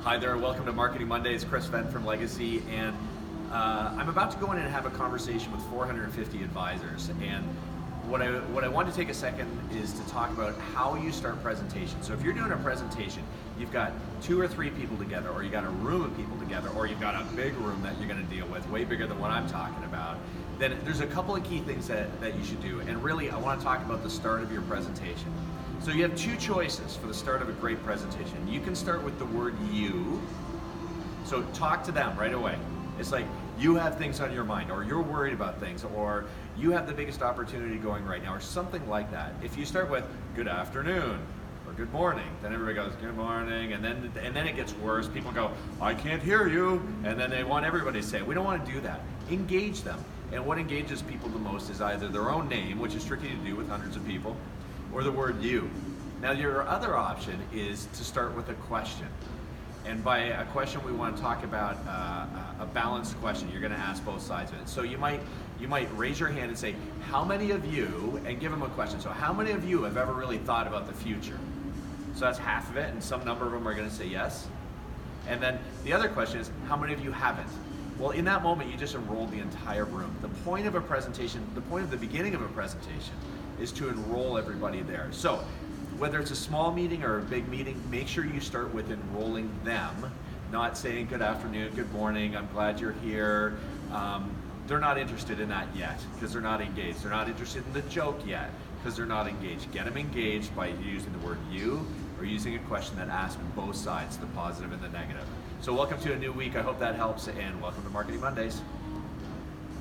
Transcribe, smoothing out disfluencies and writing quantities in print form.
Hi there, welcome to Marketing Mondays. Chris Fenn from Legacy, and I'm about to go in and have a conversation with 450 advisors. And what I want to take a second is to talk about how you start presentations. So if you're doing a presentation, you've got 2 or 3 people together, or you've got a room of people together, or you've got a big room that you're going to deal with, way bigger than what I'm talking about, then there's a couple of key things that you should do. And really, I want to talk about the start of your presentation. So you have 2 choices for the start of a great presentation. You can start with the word you. So talk to them right away. It's like you have things on your mind, or you're worried about things, or you have the biggest opportunity going right now, or something like that. If you start with good afternoon or good morning, then everybody goes good morning, and then it gets worse. People go, I can't hear you, and then they want everybody to say it. We don't want to do that. Engage them. And what engages people the most is either their own name, which is tricky to do with hundreds of people, or the word you. Now your other option is to start with a question. And by a question, we want to talk about a balanced question. You're going to ask both sides of it. So you might raise your hand and say, how many of you, and give them a question. So how many of you have ever really thought about the future? So that's half of it, and some number of them are going to say yes. And then the other question is, how many of you haven't? Well, in that moment, you just enrolled the entire room. The point of a presentation, the point of the beginning of a presentation is to enroll everybody there. So whether it's a small meeting or a big meeting, make sure you start with enrolling them, not saying good afternoon, good morning, I'm glad you're here. They're not interested in that yet because they're not engaged. They're not interested in the joke yet because they're not engaged. Get them engaged by using the word you or using a question that asks both sides, the positive and the negative. So welcome to a new week. I hope that helps, and welcome to Marketing Mondays.